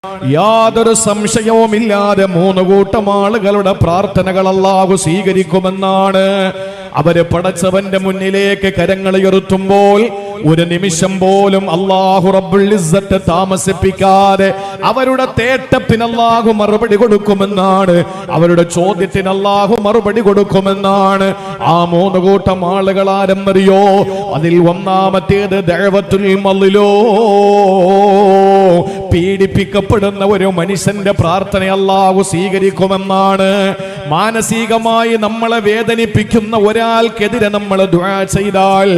യാതൊരു സംശയവുമില്ലാതെ 3 കൂട്ടം ആളുകളുടെ പ്രാർത്ഥനകൾ അല്ലാഹു സ്വീകരിക്കുമെന്നാണ്. അവര് പടച്ചവന്റെ മുന്നിലേക്ക് കരങ്ങൾ ഉയർത്തുമ്പോൾ ഒരു നിമിഷം പോലും അല്ലാഹു റബ്ബുൽ ഇസ്സത്ത് താമസിപ്പിക്കാതെ അവരുടെ തേട്ടത്തിന് അല്ലാഹു മറുപടി കൊടുക്കുമെന്നാണ്. അവരുടെ ചോദ്യത്തിന് അല്ലാഹു മറുപടി കൊടുക്കുമെന്നാണ്. ആ 3 കൂട്ടം ആളുകൾ ആരെന്നറിയോ? അതിൽ ഒന്നാമത്തേത് ദഅവത്തുൽ മദ്ലൂം, പീഡിപ്പിക്കപ്പെടുന്ന ഒരു മനുഷ്യന്റെ പ്രാർത്ഥന അല്ലാഹു സ്വീകരിക്കുമെന്നാണ്. മാനസികമായി നമ്മളെ വേദനിപ്പിക്കുന്ന ഒരാൾക്കെതിരെ നമ്മൾ ദുആ ചെയ്താൽ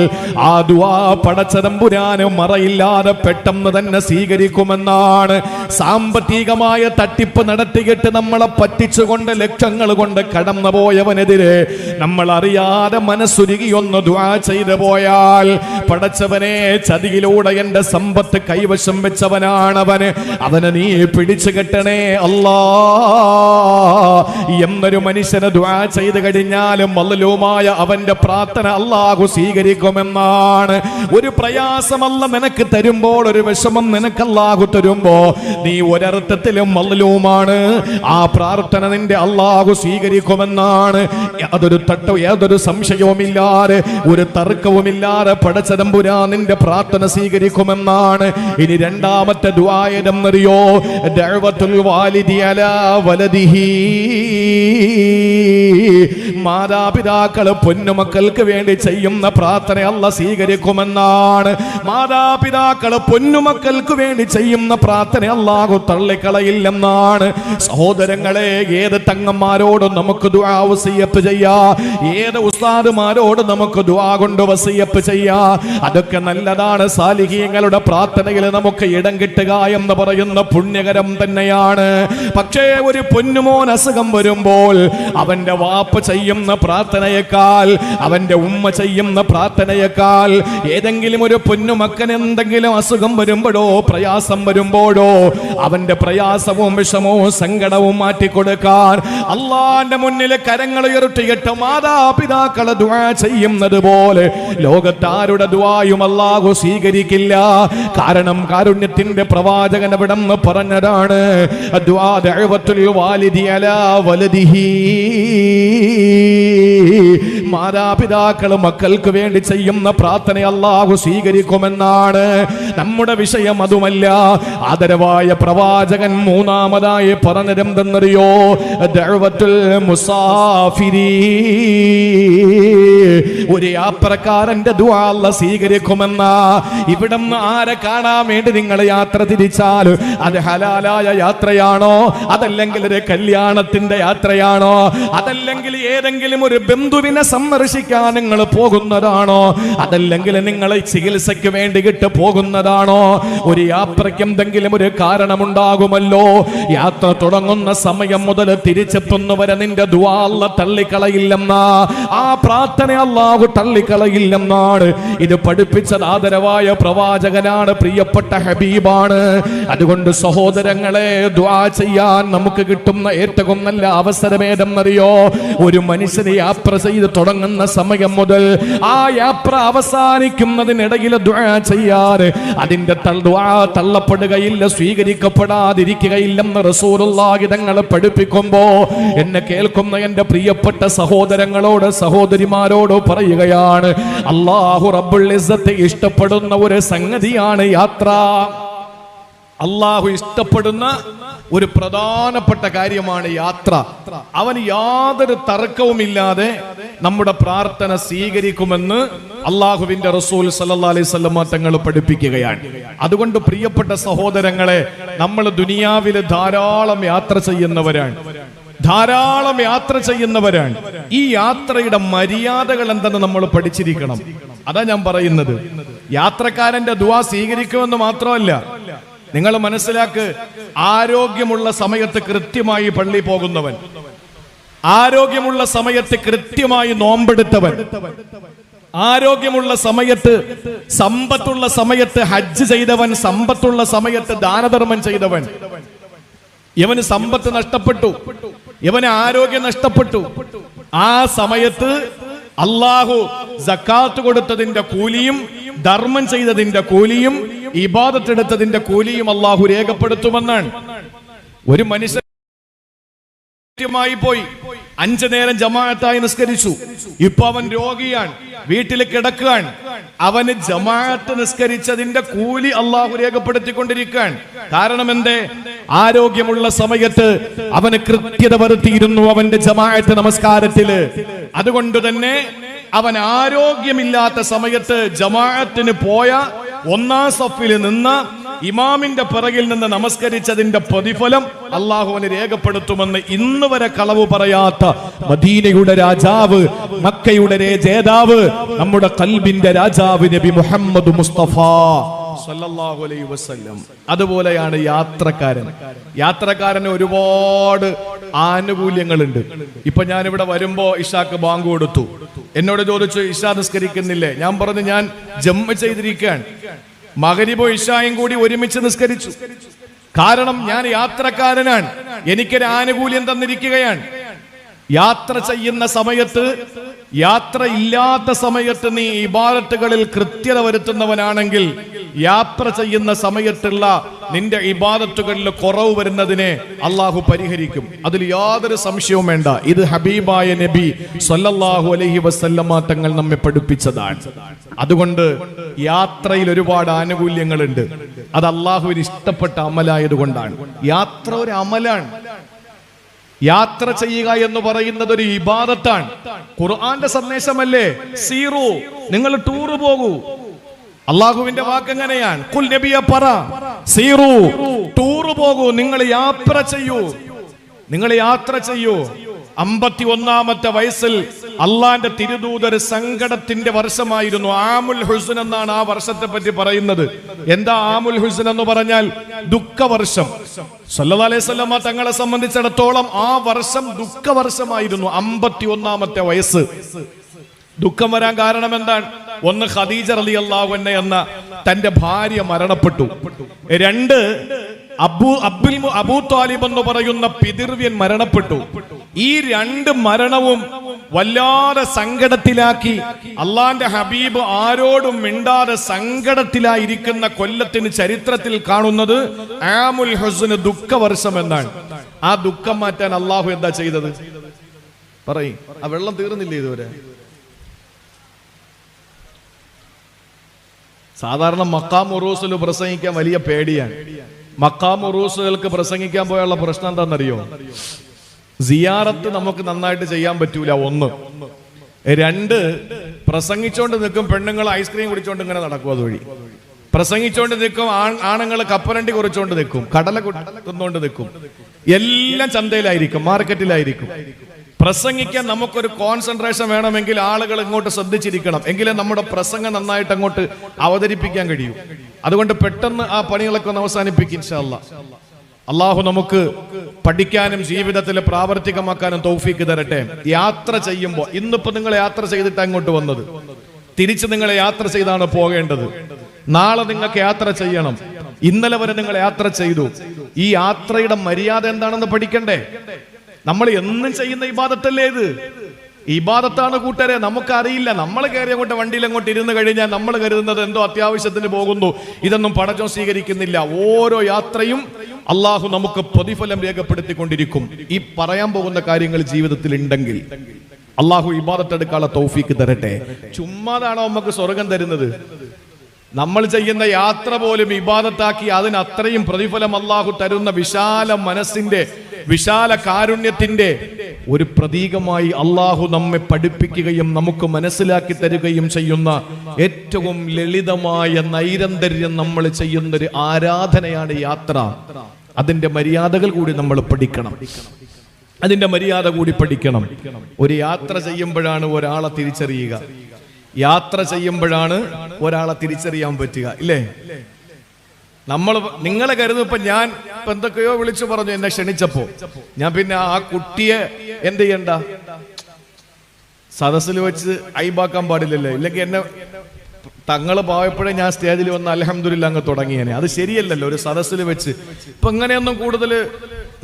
ആ ദുആ പടച്ചതമ്പുരാന് മറയില്ലാതെ പെട്ടെന്ന് തന്നെ സ്വീകരിക്കുമെന്നാണ്. സാമ്പത്തികമായ തട്ടിപ്പ് നടത്തിയിട്ട് നമ്മളെ പറ്റിച്ചുകൊണ്ട് ലക്ഷങ്ങൾ കൊണ്ട് കടന്നു പോയവനെതിരെ നമ്മൾ അറിയാതെ മനസ്സുരുകി ഒന്ന് ദുആ ചെയ്തു പോയാൽ, പടച്ചവനെ ചതിയിലൂടെ എന്റെ സമ്പത്ത് കൈവശം വെച്ചവനാണവന്, അവനെ നീ പിടിച്ചു കെട്ടണേ അല്ലാ എന്നൊരു മനുഷ്യനെ ദുആ ചെയ്തു കഴിഞ്ഞാലും മദ്ലൂമായ അവന്റെ പ്രാർത്ഥന അല്ലാഹു സ്വീകരിക്കുമെന്നാണ്. ഒരു പ്രയാസമല്ല നിനക്ക് തരുമ്പോൾ, ഒരു വിഷമം നിനക്ക് അല്ലാഹു തരുമ്പോ നീ ഒരർത്ഥത്തിലും മദ്ലൂമാണ്. ആ പ്രാർത്ഥന നിന്റെ അല്ലാഹു സ്വീകരിക്കുമെന്നാണ്. യാതൊരു സംശയവുമില്ലാതെ, ഒരു തർക്കവുമില്ലാതെ പടച്ചതമ്പുരാൻ നിന്റെ പ്രാർത്ഥന സ്വീകരിക്കുമെന്നാണ്. ഇനി രണ്ടാമത്തെ ദുആ ഏതെന്നറിയോ? ദഅവത്തുൽ വാലിദി അലാ വലദിഹി, മാതാപിതാക്കൾ പൊന്നുമക്കൾക്ക് വേണ്ടി ചെയ്യുന്ന പ്രാർത്ഥന അല്ലാഹു സ്വീകരിക്കുമെന്നാണ്. മാതാപിതാക്കൾ പൊന്നുമക്കൾക്ക് വേണ്ടി ചെയ്യുന്ന പ്രാർത്ഥന അല്ലാഹു തള്ളിക്കളയില്ലെന്നാണ്. സഹോദരങ്ങളെ, ഏത് തങ്ങന്മാരോടും നമുക്ക് ദുആ വസിയത്ത് ചെയ്യാ, ഏത് ഉസ്താദുമാരോട് നമുക്ക് ദുആ കൊണ്ട് വസിയത്ത് ചെയ്യാ, അതൊക്കെ നല്ലതാണ്. സാലിഹീങ്ങളുടെ പ്രാർത്ഥനയിൽ നമുക്ക് ഇടം കിട്ടുക എന്ന് പറയുന്ന പുണ്യകരം തന്നെയാണ്. പക്ഷേ ഒരു പൊന്നുമോൻ അസുഖം വരുമ്പോൾ അവന്റെ വാപ്പ ചെയ്യുന്ന പ്രാർത്ഥനയേക്കാൾ, അവന്റെ ഉമ്മ ചെയ്യുന്ന പ്രാർത്ഥനയേക്കാൾ, ഏതെങ്കിലും ഒരു പൊന്നുമക്കൻ എന്തെങ്കിലും അസുഖം വരുമ്പോഴോ പ്രയാസം വരുമ്പോഴോ അവന്റെ പ്രയാസവും വിഷമവും സങ്കടവും മാറ്റിക്കൊടുക്കാൻ അള്ളാന്റെ മുന്നിൽ കരങ്ങൾ ഉയർത്തിയിട്ട് മാതാപിതാക്കളെ ദുആ ചെയ്യുന്നത് പോലെ ലോകത്താരുടെ ദുആയും അല്ലാഹു സ്വീകരിക്കില്ല. കാരണം കാരുണ്യത്തിന്റെ പ്രവാചകൻ അവിടെ നിന്ന് പറഞ്ഞതാണ്, ദുആ ദഅവത്തുൽ വാലിദി അലാ വലദിഹി, മാതാപിതാക്കൾ മക്കൾക്ക് വേണ്ടി ചെയ്യുന്ന പ്രാർത്ഥന അല്ലാഹു സ്വീകരിക്കുമെന്നാണ്. നമ്മുടെ വിഷയം അതുമല്ല. ആദരവായ പ്രവാചകൻ മൂന്നാമതായി പറഞ്ഞതെന്തെന്നറിയോ? ദഅവത്തുൽ മുസാഫിരി, ഒരു യാത്രക്കാരന്റെ ദുആ അല്ലാഹു സ്വീകരിക്കുമെന്ന. ഇവിടുന്ന് ആരെ കാണാൻ വേണ്ടി നിങ്ങൾ യാത്ര തിരിച്ചാൽ അത് ഹലാലായ യാത്രയാണോ, അതല്ലെങ്കിൽ ഒരു കല്യാണത്തിന്റെ യാത്രയാണോ, അതല്ലെങ്കിൽ ഏതെങ്കിലും ഒരു ബന്ധുവിനെ സന്ദർശിക്കാൻ നിങ്ങൾ പോകുന്നതാണോ, അതല്ലെങ്കിൽ നിങ്ങൾ ചികിത്സയ്ക്ക് വേണ്ടിയിട്ട് പോകുന്നതാണോ? ഒരു യാത്രയ്ക്ക് എന്തെങ്കിലും ഒരു കാരണമുണ്ടാകുമല്ലോ. യാത്ര തുടങ്ങുന്ന സമയം മുതൽ തിരിച്ചെത്തുന്നവരെ നിന്റെ ദുആ അല്ലാഹു തള്ളിക്കളയില്ലെന്നാ, ആ പ്രാർത്ഥന അല്ലാഹു തള്ളിക്കളയില്ലെന്നാണ് ഇത് പഠിപ്പിച്ചത് ആദരവായ പ്രവാചകനാണ്, പ്രിയപ്പെട്ട ഹബീബാണ്. അതുകൊണ്ട് സഹോദരങ്ങളെ, ദുആ ചെയ്യാൻ നമുക്ക് കിട്ടുന്ന ഏറ്റവും നല്ല അവസരമേതെന്നറിയോ? ഒരു മനുഷ്യന് യാത്ര ചെയ്ത് തുടങ്ങുന്ന സമയം മുതൽ ആ യാത്ര അവസാനിക്കുന്നതിനിടയിൽ ദുആ ചെയ്യാറ്, അതിന്റെ ദുആ തള്ളപ്പെടുകയില്ല, സ്വീകരിക്കപ്പെടാതിരിക്കുകയില്ലെന്ന് റസൂലുള്ളാഹി തങ്ങൾ പഠിപ്പിക്കുമ്പോ എന്നെ കേൾക്കുന്ന എന്റെ പ്രിയപ്പെട്ട സഹോദരങ്ങളോട് സഹോദരിമാരോട് പറയുകയാണ്, അല്ലാഹു റബ്ബുൽ ഇസ്സത്ത് ഇഷ്ടപ്പെടുന്ന ഒരു സംഗതിയാണ് യാത്ര. അല്ലാഹു ഇഷ്ടപ്പെടുന്ന ഒരു പ്രധാനപ്പെട്ട കാര്യമാണ് യാത്ര. അവന് യാതൊരു തർക്കവുമില്ലാതെ നമ്മുടെ പ്രാർത്ഥന സ്വീകരിക്കുമെന്ന് അല്ലാഹുവിന്റെ റസൂൽ സല്ലല്ലാഹു അലൈഹി വസല്ലം തങ്ങൾ പഠിപ്പിക്കുകയാണ്. അതുകൊണ്ട് പ്രിയപ്പെട്ട സഹോദരങ്ങളെ, നമ്മൾ ദുനിയാവിൽ ധാരാളം യാത്ര ചെയ്യുന്നവരാണ്. ഈ യാത്രയുടെ മര്യാദകൾ എന്തെന്ന് നമ്മൾ പഠിച്ചിരിക്കണം. അതാ ഞാൻ പറയുന്നത്. യാത്രക്കാരന്റെ ദുആ സ്വീകരിക്കുമെന്ന് മാത്രമല്ല, നിങ്ങൾ മനസ്സിലാക്ക്, ആരോഗ്യമുള്ള സമയത്ത് കൃത്യമായി പള്ളി പോകുന്നവൻ, ആരോഗ്യമുള്ള സമയത്ത് കൃത്യമായി നോമ്പെടുത്തവൻ, ആരോഗ്യമുള്ള സമയത്ത്, സമ്പത്തുള്ള സമയത്ത് ഹജ്ജ് ചെയ്തവൻ, സമ്പത്തുള്ള സമയത്ത് ദാനധർമ്മം ചെയ്തവൻ, ഇവന് സമ്പത്ത് നഷ്ടപ്പെട്ടു, ഇവന് ആരോഗ്യം നഷ്ടപ്പെട്ടു, ആ സമയത്ത് അള്ളാഹു സക്കാത്ത് കൊടുത്തതിന്റെ കൂലിയും ധർമ്മം ചെയ്തതിന്റെ കൂലിയും ഇബാദത്ത് എടുത്തതിന്റെ കൂലിയും അള്ളാഹു രേഖപ്പെടുത്തുമെന്നാണ്. ഒരു മനുഷ്യൻ പോയി 5 നേരം ജമാഅത്തായി നിസ്കരിച്ചു, ഇപ്പൊ അവൻ രോഗിയാണ്, വീട്ടിൽ കിടക്കുകയാണ്, അവന് ജമാഅത്ത് നിസ്കരിച്ചതിന്റെ കൂലി അള്ളാഹു രേഖപ്പെടുത്തിക്കൊണ്ടിരിക്കുകയാണ്. കാരണം എന്തേ? ആരോഗ്യമുള്ള സമയത്ത് അവന് കൃത്യത വരുത്തിയിരുന്നു അവന്റെ ജമാഅത്ത് നമസ്കാരത്തില്. അതുകൊണ്ട് തന്നെ അവൻ ആരോഗ്യമില്ലാത്ത സമയത്ത് ജമാഅത്തിന് പോയ 1-ാം സഫിൽ നിന്ന ഇമാമിന്റെ പിറകിൽ നിന്ന് നമസ്കരിച്ചതിന്റെ പ്രതിഫലം അള്ളാഹുവിനെ രേഖപ്പെടുത്തുമെന്ന് ഇന്ന് വരെ കളവ് പറയാത്ത മദീനയുടെ രാജാവ്, മക്കയുടെ ജേതാവ്, നമ്മുടെ ഖൽബിന്റെ രാജാവ് നബി മുഹമ്മദ് മുസ്തഫ സല്ലല്ലാഹു അലൈഹി വസല്ലം. അതുപോലെയാണ് യാത്രക്കാരന് ഒരുപാട് ആനുകൂല്യങ്ങളുണ്ട്. ഇപ്പൊ ഞാനിവിടെ വരുമ്പോ ഇശാക്ക് ബാങ്ക് കൊടുത്തു, എന്നോട് ചോദിച്ചു ഇശാ നിസ്കരിക്കുന്നില്ലേ? ഞാൻ പറഞ്ഞു ഞാൻ ജമ്മ ചെയ്തിരിക്കുകയാണ്. മഗ്രിബും ഇശായും കൂടി ഒരുമിച്ച് നിസ്കരിച്ചു. കാരണം ഞാൻ യാത്രക്കാരനാണ്, എനിക്കൊരു ആനുകൂല്യം തന്നിരിക്കുകയാണ്. യാത്ര ചെയ്യുന്ന സമയത്ത്, യാത്ര ഇല്ലാത്ത സമയത്ത് നീ ഇബാദത്തുകളിൽ കൃത്യത വരുത്തുന്നവനാണെങ്കിൽ യാത്ര ചെയ്യുന്ന സമയത്തുള്ള നിന്റെ ഇബാദത്തുകളിൽ കുറവ് വരുന്നതിനെ അള്ളാഹു പരിഹരിക്കും. അതിൽ യാതൊരു സംശയവും വേണ്ട. ഇത് ഹബീബായ നബി സല്ലല്ലാഹു അലൈഹി വസല്ലമ തങ്ങൾ നമ്മെ പഠിപ്പിച്ചതാണ്. അതുകൊണ്ട് യാത്രയിൽ ഒരുപാട് ആനുകൂല്യങ്ങളുണ്ട്. അത് അള്ളാഹുവിന് ഇഷ്ടപ്പെട്ട അമലായതുകൊണ്ടാണ്. യാത്ര ഒരു അമലാണ്. യാത്ര ചെയ്യുക എന്ന് പറയുന്നത് ഒരു ഇബാദത്താണ്. ഖുർആന്റെ സന്ദേശമല്ലേ? സീറു, നിങ്ങൾ ടൂറ് പോകൂ. അള്ളാഹുവിന്റെ വാക്ക് എങ്ങനെയാണ്? ഖുൽ നബിയെ പറ, സീറു, ടൂറ് പോകൂ, നിങ്ങൾ യാത്ര ചെയ്യൂ. 51-ാമത്തെ വയസ്സിൽ അള്ളാന്റെ തിരുദൂതർ സങ്കടത്തിന്റെ വർഷമായിരുന്നു. ആമുൽ ഹുസ്ൻ എന്നാണ് ആ വർഷത്തെ പറ്റി പറയുന്നത്. എന്താ ആമുൽ ഹുസ്ൻ എന്ന് പറഞ്ഞാൽ? ദുഃഖവർഷം. സല്ലല്ലാഹു അലൈഹി വസല്ലം തങ്ങളെ സംബന്ധിച്ചിടത്തോളം ആ വർഷം ദുഃഖവർഷമായിരുന്നു. 51-ാമത്തെ വയസ്സ്. ദുഃഖം വരാൻ കാരണം എന്താണ്? ഒന്ന്, ഖദീജ റളിയല്ലാഹു അൻഹ എന്ന തന്റെ ഭാര്യ മരണപ്പെട്ടു. 2, അബൂ താലിബ് എന്ന് പറയുന്ന പിതൃവ്യൻ മരണപ്പെട്ടു. ഈ 2 മരണവും വല്ലാതെ സങ്കടത്തിലാക്കി. അള്ളാന്റെ ഹബീബ് ആരോടും മിണ്ടാതെ സങ്കടത്തിലായിരിക്കുന്ന കൊല്ലത്തിന് ചരിത്രത്തിൽ കാണുന്നത് ആമുൽ ഹുസ്ന്, ദുഃഖവർഷം എന്നാണ്. ആ ദുഃഖം മാറ്റാൻ അള്ളാഹു എന്താ ചെയ്തത്? പറയും. ആ വെള്ളം തീർന്നില്ലേ ഇതുവരെ? സാധാരണ മഖാം ഉറൂസിൽ പ്രസംഗിക്കാൻ വലിയ പേടിയാണ്. മഖാം ഉറൂസുകൾക്ക് പ്രസംഗിക്കാൻ പോയുള്ള പ്രശ്നം എന്താണെന്നറിയോ? സിയാറത്ത് നമുക്ക് നന്നായിട്ട് ചെയ്യാൻ പറ്റൂല. 1. 2, പ്രസംഗിച്ചോണ്ട് നിൽക്കും പെണ്ണുങ്ങൾ ഐസ്ക്രീം കുടിച്ചോണ്ട് ഇങ്ങനെ നടക്കും. അതുവഴി പ്രസംഗിച്ചോണ്ട് നിൽക്കും ആണുങ്ങൾ കപ്പലണ്ടി കുറിച്ചോണ്ട് നിൽക്കും, കടല തിന്നോണ്ട് നിൽക്കും. എല്ലാം ചന്തയിലായിരിക്കും, മാർക്കറ്റിലായിരിക്കും. പ്രസംഗിക്കാൻ നമുക്കൊരു കോൺസെൻട്രേഷൻ വേണമെങ്കിൽ ആളുകൾ ഇങ്ങോട്ട് ശ്രദ്ധിച്ചിരിക്കണം, എങ്കിലേ നമ്മുടെ പ്രസംഗം നന്നായിട്ട് അങ്ങോട്ട് അവതരിപ്പിക്കാൻ കഴിയും. അതുകൊണ്ട് പെട്ടെന്ന് ആ പണികളൊക്കെ ഒന്ന് അവസാനിപ്പിക്കും ഇൻഷാ അല്ലാഹ്. അള്ളാഹു നമുക്ക് പഠിക്കാനും ജീവിതത്തിൽ പ്രാവർത്തികമാക്കാനും തൗഫീക്ക് തരട്ടെ. യാത്ര ചെയ്യുമ്പോൾ, ഇന്നിപ്പോ നിങ്ങൾ യാത്ര ചെയ്തിട്ട് അങ്ങോട്ട് വന്നത്, തിരിച്ച് നിങ്ങൾ യാത്ര ചെയ്താണ് പോകേണ്ടത്. നാളെ നിങ്ങൾക്ക് യാത്ര ചെയ്യണം. ഇന്നലെ വരെ നിങ്ങൾ യാത്ര ചെയ്തു. ഈ യാത്രയുടെ മര്യാദ എന്താണെന്ന് പഠിക്കണ്ടേ? നമ്മൾ എന്നും ചെയ്യുന്ന ഇബാദത്തല്ലേ ഇത്? ഇബാദത്താണ് കൂട്ടരെ. നമുക്കറിയില്ല. നമ്മൾ കയറി അങ്ങോട്ട് വണ്ടിയിൽ അങ്ങോട്ട് ഇരുന്ന് കഴിഞ്ഞാൽ നമ്മൾ കരുതുന്നത് എന്തോ അത്യാവശ്യത്തിന് പോകുന്നു, ഇതൊന്നും പടച്ചോൻ സ്വീകരിക്കുന്നില്ല. ഓരോ യാത്രയും അള്ളാഹു നമുക്ക് പ്രതിഫലം രേഖപ്പെടുത്തിക്കൊണ്ടിരിക്കും. ഈ പറയാൻ പോകുന്ന കാര്യങ്ങൾ ജീവിതത്തിൽ ഉണ്ടെങ്കിൽ അള്ളാഹു ഇബാദത്ത് എടുക്കാനുള്ള തൗഫീക്ക് തരട്ടെ. ചുമ്മാതാണോ നമുക്ക് സ്വർഗം തരുന്നത്? നമ്മൾ ചെയ്യുന്ന യാത്ര പോലും ഇബാദത്താക്കി അതിന് അത്രയും പ്രതിഫലം അള്ളാഹു തരുന്ന വിശാല മനസ്സിന്റെ, വിശാല കാരുണ്യത്തിന്റെ ഒരു പ്രതീകമായി അള്ളാഹു നമ്മെ പഠിപ്പിക്കുകയും നമുക്ക് മനസ്സിലാക്കി തരികയും ചെയ്യുന്ന ഏറ്റവും ലളിതമായ നൈരന്തര്യം നമ്മൾ ചെയ്യുന്നൊരു ആരാധനയാണ് യാത്ര. അതിന്റെ മര്യാദകൾ കൂടി നമ്മൾ പഠിക്കണം. ഒരു യാത്ര ചെയ്യുമ്പോഴാണ് ഒരാളെ തിരിച്ചറിയുക. യാത്ര ചെയ്യുമ്പോഴാണ് ഒരാളെ തിരിച്ചറിയാൻ പറ്റുക, ഇല്ലേ? നിങ്ങളെ കരുതും ഇപ്പൊ ഞാൻ ഇപ്പൊ എന്തൊക്കെയോ വിളിച്ചു പറഞ്ഞു എന്നെ ക്ഷണിച്ചപ്പോ, ഞാൻ പിന്നെ ആ കുട്ടിയെ എന്ത് ചെയ്യണ്ട, സദസ്സിൽ വെച്ച് ഐബാക്കാൻ പാടില്ലല്ലോ. ഇല്ലെങ്കിൽ എന്നെ തങ്ങൾ പോയപ്പോഴേ ഞാൻ സ്റ്റേജിൽ വന്ന് അൽഹംദുലില്ലാ അങ്ങ് തുടങ്ങിയേനെ. അത് ശരിയല്ലല്ലോ ഒരു സദസ്സിൽ വെച്ച്. ഇപ്പൊ ഇങ്ങനെയൊന്നും കൂടുതൽ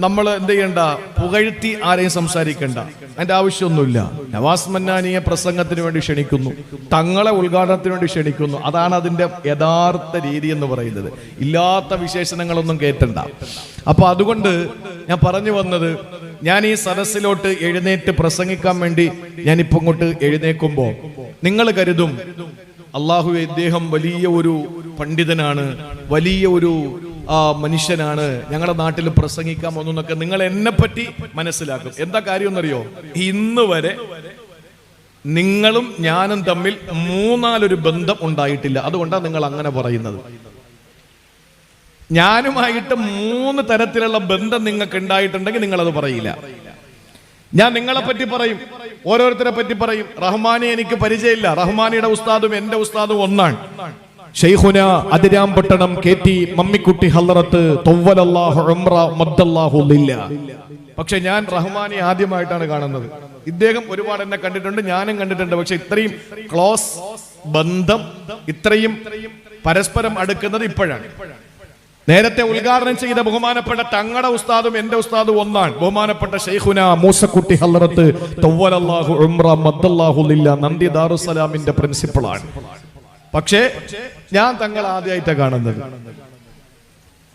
നമ്മൾ എന്ത് ചെയ്യണ്ട, പുകഴ്ത്തി ആരെയും സംസാരിക്കണ്ട, അതിന്റെ ആവശ്യമൊന്നുമില്ല. നവാസ് മന്നാനിയെ പ്രസംഗത്തിന് വേണ്ടി ക്ഷണിക്കുന്നു, തങ്ങളെ ഉദ്ഘാടനത്തിന് വേണ്ടി ക്ഷണിക്കുന്നു, അതാണ് അതിന്റെ യഥാർത്ഥ രീതി എന്ന് പറയുന്നത്. ഇല്ലാത്ത വിശേഷണങ്ങളൊന്നും കേട്ടണ്ട. അപ്പൊ അതുകൊണ്ട് ഞാൻ പറഞ്ഞു വന്നത്, ഞാൻ ഈ സദസ്സിലോട്ട് എഴുന്നേറ്റ് പ്രസംഗിക്കാൻ വേണ്ടി ഞാനിപ്പോ ഇങ്ങോട്ട് എഴുന്നേക്കുമ്പോ നിങ്ങൾ കരുതും അള്ളാഹുവേ ഇദ്ദേഹം വലിയ ഒരു പണ്ഡിതനാണ്, വലിയ ഒരു മനുഷ്യനാണ്, ഞങ്ങളുടെ നാട്ടിൽ പ്രസംഗിക്കാൻ വന്നൊക്കെ നിങ്ങൾ എന്നെ പറ്റി മനസ്സിലാക്കും. എന്താ കാര്യം എന്നറിയോ? ഇന്ന് വരെ നിങ്ങളും ഞാനും തമ്മിൽ മൂന്നാലൊരു ബന്ധം ഉണ്ടായിട്ടില്ല. അതുകൊണ്ടാണ് നിങ്ങൾ അങ്ങനെ പറയുന്നത്. ഞാനുമായിട്ട് 3 തരത്തിലുള്ള ബന്ധം നിങ്ങൾക്ക് ഉണ്ടായിട്ടുണ്ടെങ്കിൽ നിങ്ങൾ അത് പറയില്ല. ഞാൻ നിങ്ങളെ പറ്റി പറയും, ഓരോരുത്തരെ പറ്റി പറയും. റഹ്മാനെ എനിക്ക് പരിചയമില്ല, റഹ്മാനിയുടെ ഉസ്താദും എന്റെ ഉസ്താദും ഒന്നാണ്. ഷെയ്ഖുന അതിരാമ്പട്ടണം KT മമ്മിക്കുട്ടി ഹളറത്ത് തവ്വലല്ലാഹു ഉംറ മദ്ദല്ലാഹു ലില്ല. പക്ഷെ ഞാൻ റഹ്മാനെ ആദ്യമായിട്ടാണ് കാണുന്നത്. ഇദ്ദേഹം ഒരുപാട് എന്നെ കണ്ടിട്ടുണ്ട്, ഞാനും കണ്ടിട്ടുണ്ട്. പക്ഷെ ഇത്രയും ക്ലോസ് ബന്ധം, ഇത്രയും പരസ്പരം അടുക്കുന്നത് ഇപ്പോഴാണ്. നേരത്തെ ഉദ്ഘാടനം ചെയ്ത ബഹുമാനപ്പെട്ട തങ്ങളുടെ ഉസ്താദും എന്റെ ഉസ്താദും ഒന്നാണ്. ബഹുമാനപ്പെട്ട ഷെയ്ഖുന മൂസക്കുട്ടി ഹളറത്ത് തവ്വലല്ലാഹു ഉംറ മദ്ദല്ലാഹു ലില്ല, നന്ദി ദാറുസ്സലാമിന്റെ പ്രിൻസിപ്പളാണ്. പക്ഷേ ഞാൻ തങ്ങൾ ആദ്യമായിട്ടാണ് കാണുന്നത്.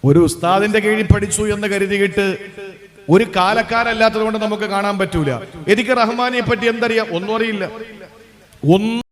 ഒരു ഉസ്താദിന്റെ കീഴിൽ പഠിച്ചു എന്ന് കരുതിയിട്ട് ഒരു കാലക്കാരല്ലാത്തത് കൊണ്ട് നമുക്ക് കാണാൻ പറ്റൂല. എനിക്ക് റഹ്മാനിയെ പറ്റി എന്തറിയാം? ഒന്നും അറിയില്ല.